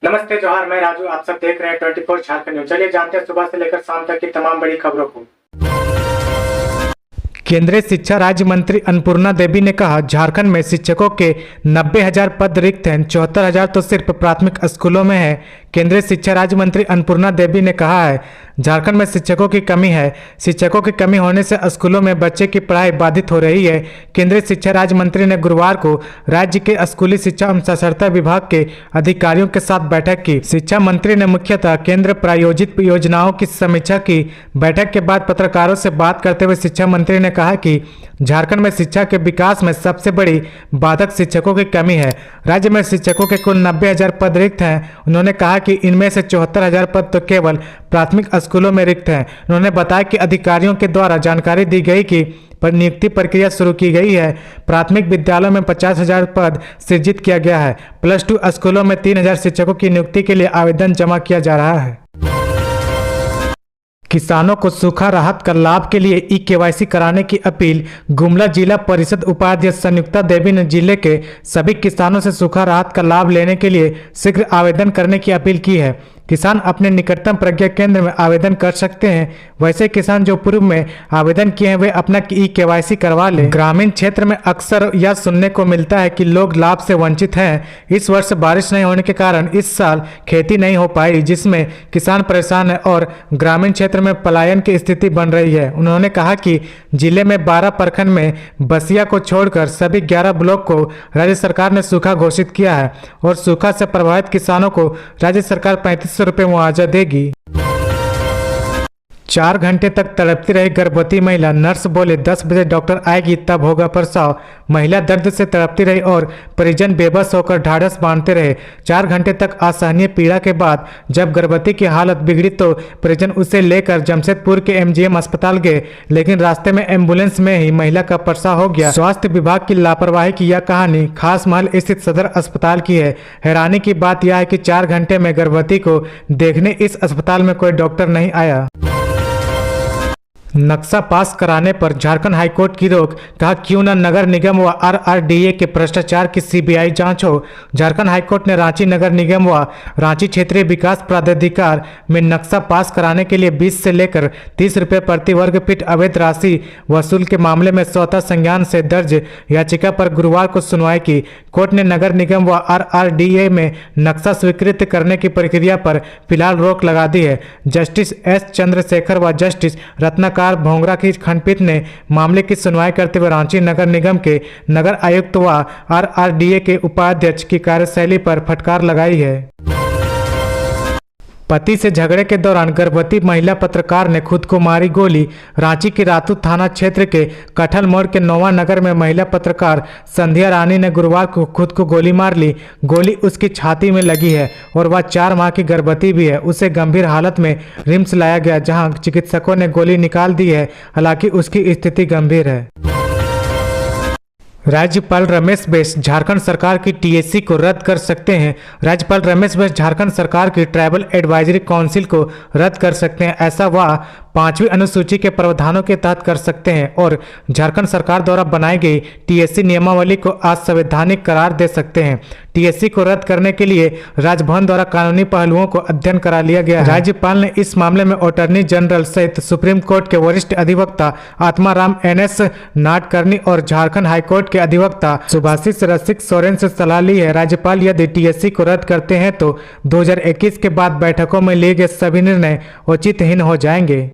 नमस्ते जोहार, मैं राजू। आप सब देख रहे हैं 24 झारखंड न्यूज। चलिए जानते हैं सुबह से लेकर शाम तक की तमाम बड़ी खबरों को। केंद्रीय शिक्षा राज्य मंत्री अन्नपूर्णा देवी ने कहा, झारखंड में शिक्षकों के 90,000 पद रिक्त हैं, 74,000 तो सिर्फ प्राथमिक स्कूलों में है। केंद्रीय शिक्षा राज्य मंत्री अन्नपूर्णा देवी ने कहा है, झारखंड में शिक्षकों की कमी है। शिक्षकों की कमी होने से स्कूलों में बच्चे की पढ़ाई बाधित हो रही है। केंद्रीय शिक्षा राज्य मंत्री ने गुरुवार को राज्य के स्कूली शिक्षा एवं साक्षरता विभाग के अधिकारियों के साथ बैठक की। शिक्षा मंत्री ने मुख्यतः केंद्र प्रायोजित योजनाओं की समीक्षा की। बैठक के बाद पत्रकारों से बात करते हुए शिक्षा मंत्री ने कहा कि झारखंड में शिक्षा के विकास में सबसे बड़ी बाधक शिक्षकों की कमी है। राज्य में शिक्षकों के कुल 90,000 पद रिक्त हैं। उन्होंने कहा कि इनमें से 74,000 पद तो केवल प्राथमिक स्कूलों में रिक्त हैं। उन्होंने बताया कि अधिकारियों के द्वारा जानकारी दी गई कि नियुक्ति प्रक्रिया शुरू की गई है। प्राथमिक विद्यालयों में 50,000 पद सृजित किया गया है। +2 स्कूलों में 3,000 शिक्षकों की नियुक्ति के लिए आवेदन जमा किया जा रहा है। किसानों को सूखा राहत का लाभ के लिए ई-केवाईसी कराने की अपील। गुमला जिला परिषद उपाध्यक्ष संयुक्ता देवी ने जिले के सभी किसानों से सूखा राहत का लाभ लेने के लिए शीघ्र आवेदन करने की अपील की है। किसान अपने निकटतम प्रज्ञा केंद्र में आवेदन कर सकते हैं। वैसे किसान जो पूर्व में आवेदन किए हैं वे अपना ई-केवाईसी करवा लें। ग्रामीण क्षेत्र में अक्सर यह सुनने को मिलता है कि लोग लाभ से वंचित हैं। इस वर्ष बारिश नहीं होने के कारण इस साल खेती नहीं हो पाई, जिसमें किसान परेशान है और ग्रामीण क्षेत्र में पलायन की स्थिति बन रही है। उन्होंने कहा कि जिले में 12 प्रखंड में बसिया को छोड़कर सभी 11 ब्लॉक को राज्य सरकार ने सूखा घोषित किया है और सूखा से प्रभावित किसानों को राज्य सरकार 3500 रुपये मुआवजा देगी। 4 घंटे तक तड़पती रही गर्भवती महिला। नर्स बोले 10 बजे डॉक्टर आएगी तब होगा प्रसव। महिला दर्द से तड़पती रही और परिजन बेबस होकर ढाढ़स बांधते रहे। 4 घंटे तक असहनीय पीड़ा के बाद जब गर्भवती की हालत बिगड़ी तो परिजन उसे लेकर जमशेदपुर के MGM अस्पताल गए, लेकिन रास्ते में एम्बुलेंस में ही महिला का प्रसव हो गया। स्वास्थ्य विभाग की लापरवाही की यह कहानी खास महल स्थित सदर अस्पताल की है। हैरानी की बात यह है कि 4 घंटे में गर्भवती को देखने इस अस्पताल में कोई डॉक्टर नहीं आया। नक्शा पास कराने पर झारखंड हाईकोर्ट की रोक। कहा, क्यों न नगर निगम व RRDA के भ्रष्टाचार की CBI जांच हो। झारखंड हाईकोर्ट ने रांची नगर निगम व रांची क्षेत्रीय विकास प्राधिकार में नक्शा पास कराने के लिए 20 से लेकर 30 रुपये प्रति वर्ग फीट अवैध राशि वसूल के मामले में स्वतः संज्ञान से दर्ज याचिका पर गुरुवार को सुनवाई की। कोर्ट ने नगर निगम व RRDA में नक्शा स्वीकृत करने की प्रक्रिया पर फिलहाल रोक लगा दी है। जस्टिस S चंद्रशेखर व जस्टिस रत्नाकर भोंगरा की खंडपीठ ने मामले की सुनवाई करते हुए रांची नगर निगम के नगर आयुक्त व RRDA के उपाध्यक्ष की कार्यशैली पर फटकार लगाई है। पति से झगड़े के दौरान गर्भवती महिला पत्रकार ने खुद को मारी गोली। रांची के रातू थाना क्षेत्र के कठल मोड़ के नोवा नगर में महिला पत्रकार संध्या रानी ने गुरुवार को खुद को गोली मार ली। गोली उसकी छाती में लगी है और वह 4 माह की गर्भवती भी है। उसे गंभीर हालत में रिम्स लाया गया, जहां चिकित्सकों ने गोली निकाल दी है। हालांकि उसकी स्थिति गंभीर है। राज्यपाल रमेश बैस झारखंड सरकार की TSC को रद्द कर सकते हैं। राज्यपाल रमेश बैस झारखंड सरकार की ट्राइबल एडवाइजरी काउंसिल को रद्द कर सकते हैं। ऐसा वह 5वीं अनुसूची के प्रावधानों के तहत कर सकते हैं और झारखंड सरकार द्वारा बनाई गई TSC नियमावली को असंवैधानिक करार दे सकते हैं। TSC को रद्द करने के लिए राजभवन द्वारा कानूनी पहलुओं को अध्ययन करा लिया गया है। राज्यपाल ने इस मामले में अटॉर्नी जनरल सहित सुप्रीम कोर्ट के वरिष्ठ अधिवक्ता आत्माराम NS नाडकर्णी और झारखंड हाईकोर्ट के अधिवक्ता सुभाषिष रसिक सोरेन से सलाह ली है। राज्यपाल यदि TSC को रद्द करते हैं तो 2021 के बाद बैठकों में लिए गए सभी निर्णय औचित्यहीन हो जाएंगे।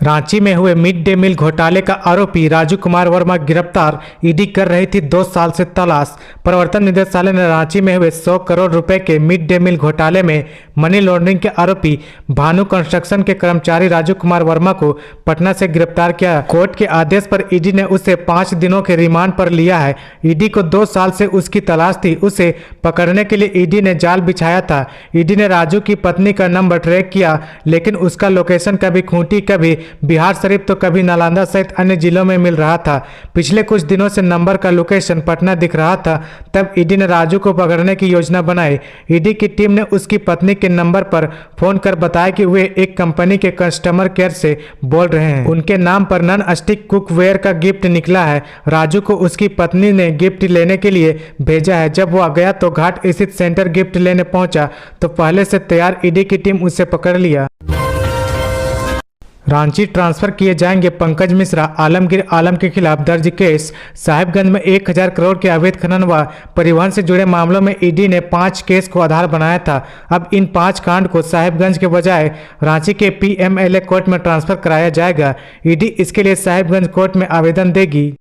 रांची में हुए मिड डे मील घोटाले का आरोपी राजू कुमार वर्मा गिरफ्तार। ईडी कर रही थी 2 साल से तलाश। प्रवर्तन निदेशालय ने रांची में हुए 100 करोड़ रुपए के मिड डे मील घोटाले में मनी लॉन्ड्रिंग के आरोपी भानु कंस्ट्रक्शन के कर्मचारी राजू कुमार वर्मा को पटना से गिरफ्तार किया। कोर्ट के आदेश पर ईडी ने उसे 5 दिनों के रिमांड पर लिया है। ईडी को 2 साल से उसकी तलाश थी। उसे पकड़ने के लिए ईडी ने जाल बिछाया था। ईडी ने राजू की पत्नी का नंबर ट्रैक किया, लेकिन उसका लोकेशन कभी खूंटी कभी बिहार शरीफ तो कभी नालंदा सहित अन्य जिलों में मिल रहा था। पिछले कुछ दिनों से नंबर का लोकेशन पटना दिख रहा था, तब ईडी ने राजू को पकड़ने की योजना बनाई। ईडी की टीम ने उसकी पत्नी के नंबर पर फोन कर बताया कि वे एक कंपनी के कस्टमर केयर से बोल रहे हैं। उनके नाम पर नॉन स्टिक कुकवेयर का गिफ्ट निकला है। राजू को उसकी पत्नी ने गिफ्ट लेने के लिए भेजा है। जब वह गया तो घाट स्थित सेंटर गिफ्ट लेने पहुंचा तो पहले से तैयार ईडी की टीम उसे पकड़ लिया। रांची ट्रांसफर किए जाएंगे पंकज मिश्रा, आलमगीर आलम के खिलाफ दर्ज केस। साहिबगंज में 1000 करोड़ के अवैध खनन व परिवहन से जुड़े मामलों में ईडी ने 5 केस को आधार बनाया था। अब इन 5 कांड को साहिबगंज के बजाय रांची के पीएमएलए कोर्ट में ट्रांसफर कराया जाएगा। ईडी इसके लिए साहिबगंज कोर्ट में आवेदन देगी।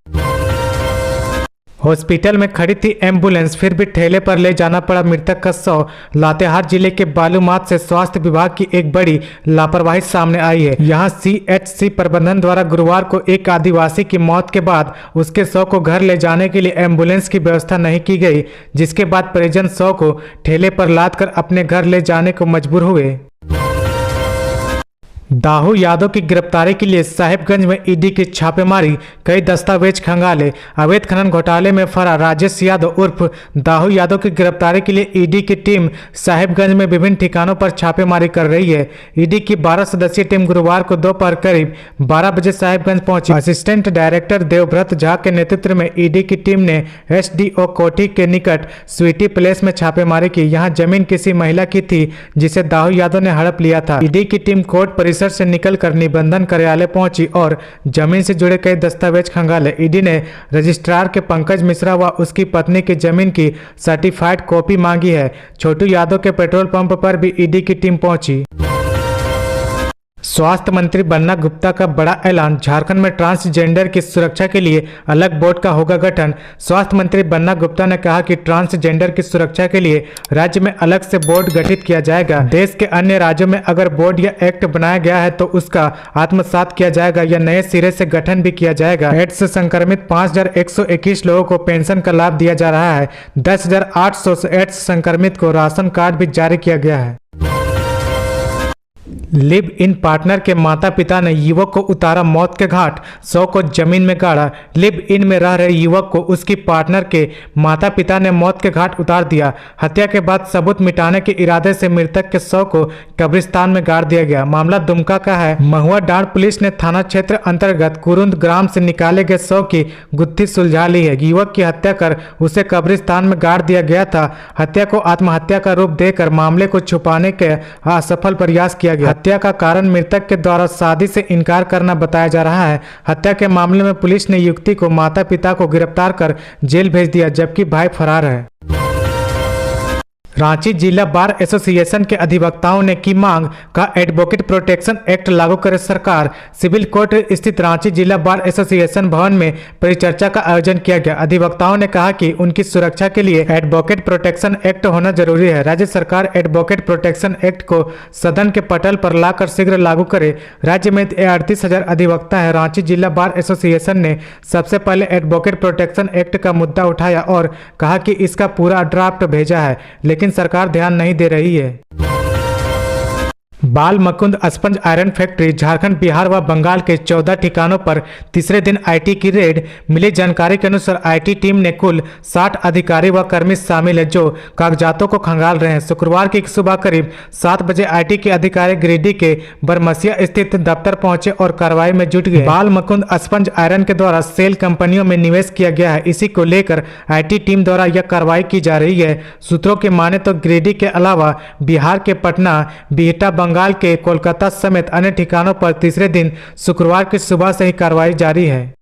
हॉस्पिटल में खड़ी थी एम्बुलेंस, फिर भी ठेले पर ले जाना पड़ा मृतक का शव। लातेहार जिले के बालूमाथ से स्वास्थ्य विभाग की एक बड़ी लापरवाही सामने आई है। यहां सीएचसी प्रबंधन द्वारा गुरुवार को एक आदिवासी की मौत के बाद उसके शव को घर ले जाने के लिए एम्बुलेंस की व्यवस्था नहीं की गई, जिसके बाद परिजन शव को ठेले पर लादकर अपने घर ले जाने को मजबूर हुए। दाऊ यादव की गिरफ्तारी के लिए साहिबगंज में ईडी की छापेमारी, कई दस्तावेज खंगाले। अवैध खनन घोटाले में फरार राजेश यादव उर्फ दाऊ यादव की गिरफ्तारी के लिए ईडी की टीम साहिबगंज में विभिन्न ठिकानों पर छापेमारी कर रही है। ईडी की 12 सदस्यीय टीम गुरुवार को दोपहर करीब 12 बजे साहिबगंज पहुंची। असिस्टेंट डायरेक्टर देवव्रत झा के नेतृत्व में ईडी की टीम ने एसडीओ कोठी के निकट स्वीटी प्लेस में छापेमारी की। यहाँ जमीन किसी महिला की थी जिसे दाऊ यादव ने हड़प लिया था। ईडी की टीम कोर्ट परिसर से निकलकर निबंधन कार्यालय पहुंची और जमीन से जुड़े कई दस्तावेज खंगाले। ईडी ने रजिस्ट्रार के पंकज मिश्रा व उसकी पत्नी की जमीन की सर्टिफाइड कॉपी मांगी है। छोटू यादव के पेट्रोल पंप पर भी ईडी की टीम पहुंची। स्वास्थ्य मंत्री बन्ना गुप्ता का बड़ा ऐलान, झारखंड में ट्रांसजेंडर की सुरक्षा के लिए अलग बोर्ड का होगा गठन। स्वास्थ्य मंत्री बन्ना गुप्ता ने कहा कि ट्रांसजेंडर की सुरक्षा के लिए राज्य में अलग से बोर्ड गठित किया जाएगा। देश के अन्य राज्यों में अगर बोर्ड या एक्ट बनाया गया है तो उसका आत्मसात किया जाएगा या नए सिरे से गठन भी किया जाएगा। एड्स से संक्रमित 5121 लोगों को पेंशन का लाभ दिया जा रहा है। 10,800 एड्स संक्रमित को राशन कार्ड भी जारी किया गया है। लिव इन पार्टनर के माता पिता ने युवक को उतारा मौत के घाट, 100 को जमीन में गाड़ा। लिव इन में रह रहे युवक को उसकी पार्टनर के माता पिता ने मौत के घाट उतार दिया। हत्या के बाद सबूत मिटाने के इरादे से मृतक के शव को कब्रिस्तान में गाड़ दिया गया। मामला दुमका का है। महुआ डांड पुलिस ने थाना क्षेत्र अंतर्गत कुरुंद ग्राम से निकाले गए शव की गुत्थी सुलझा ली है। युवक की हत्या कर उसे कब्रिस्तान में गाड़ दिया गया था। हत्या को आत्महत्या का रूप देकर मामले को छुपाने के असफल प्रयास किया गया। हत्या का कारण मृतक के द्वारा शादी से इनकार करना बताया जा रहा है। हत्या के मामले में पुलिस ने युवती को माता पिता को गिरफ्तार कर जेल भेज दिया, जबकि भाई फरार है। रांची जिला बार एसोसिएशन के अधिवक्ताओं ने की मांग का एडवोकेट प्रोटेक्शन एक्ट लागू करे सरकार। सिविल कोर्ट स्थित रांची जिला बार एसोसिएशन भवन में परिचर्चा का आयोजन किया गया। अधिवक्ताओं ने कहा कि उनकी सुरक्षा के लिए एडवोकेट प्रोटेक्शन एक्ट होना जरूरी है। राज्य सरकार एडवोकेट प्रोटेक्शन एक्ट को सदन के पटल पर लाकर शीघ्र लागू करे। राज्य में 38,000 अधिवक्ता है। रांची जिला बार एसोसिएशन ने सबसे पहले एडवोकेट प्रोटेक्शन एक्ट का मुद्दा उठाया और कहा कि इसका पूरा ड्राफ्ट भेजा है, लेकिन सरकार ध्यान नहीं दे रही है। बाल Mukund sponge iron factory Jharkhand, Bihar व बंगाल के 14 ठिकानों पर तीसरे दिन आईटी की रेड। मिली जानकारी के अनुसार आईटी टीम ने कुल 60 अधिकारी व कर्मी शामिल है जो कागजातों को खंगाल रहे हैं। शुक्रवार की सुबह करीब 7 बजे आईटी के अधिकारी गिरिडीह के बरमसिया स्थित दफ्तर पहुंचे और कार्रवाई में जुट गए। बाल मुकुंद स्पंज आयरन के द्वारा सेल कंपनियों में निवेश किया गया है। इसी को लेकर आईटी टीम द्वारा यह कार्रवाई की जा रही है। सूत्रों की माने तो गिरिडीह के अलावा बिहार के पटना, बिहटा, बंगाल के कोलकाता समेत अन्य ठिकानों पर तीसरे दिन शुक्रवार की सुबह से ही कार्रवाई जारी है।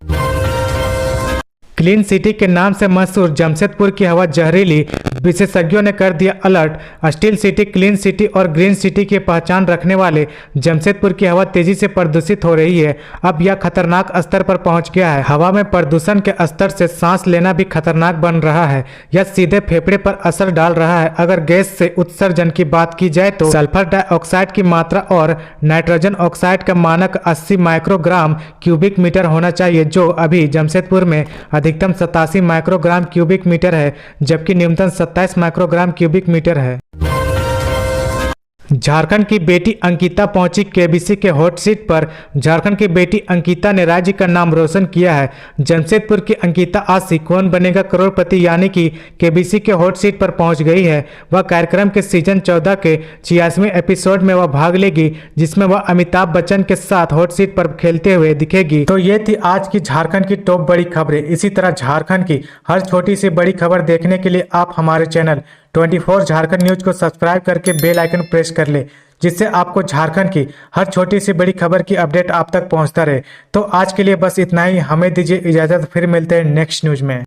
क्लीन सिटी के नाम से मशहूर जमशेदपुर की हवा जहरीली, विशेषज्ञों ने कर दिया alert. Steel city, clean city और ग्रीन सिटी की पहचान रखने वाले जमशेदपुर की हवा तेजी से प्रदूषित हो रही है। अब यह खतरनाक स्तर पर पहुंच गया है। हवा में प्रदूषण के स्तर से सांस लेना भी खतरनाक बन रहा है। यह सीधे फेफड़े पर असर डाल रहा है। अगर गैस से उत्सर्जन की बात की जाए तो सल्फर डाइऑक्साइड की मात्रा और नाइट्रोजन ऑक्साइड का मानक 80 माइक्रोग्राम क्यूबिक मीटर होना चाहिए, जो अभी जमशेदपुर में अधिकतम 87 माइक्रोग्राम क्यूबिक मीटर है, जबकि न्यूनतम 27 माइक्रोग्राम क्यूबिक मीटर है। झारखंड की बेटी अंकिता पहुंची केबीसी के हॉट सीट पर। झारखंड की बेटी अंकिता ने राज्य का नाम रोशन किया है। जमशेदपुर की अंकिता आज से कौन बनेगा करोड़पति यानी कि केबीसी के हॉट सीट पर पहुंच गई है। वह कार्यक्रम के सीजन 14 के 86वें एपिसोड में वह भाग लेगी, जिसमें वह अमिताभ बच्चन के साथ हॉट सीट पर खेलते हुए दिखेगी। तो ये थी आज की झारखंड की टॉप बड़ी खबरें। इसी तरह झारखंड की हर छोटी सी बड़ी खबर देखने के लिए आप हमारे चैनल 24 झारखंड न्यूज को सब्सक्राइब करके बेल आइकन प्रेस कर ले, जिससे आपको झारखंड की हर छोटी सी बड़ी खबर की अपडेट आप तक पहुंचता रहे। तो आज के लिए बस इतना ही। हमें दीजिए इजाजत, फिर मिलते हैं नेक्स्ट न्यूज में।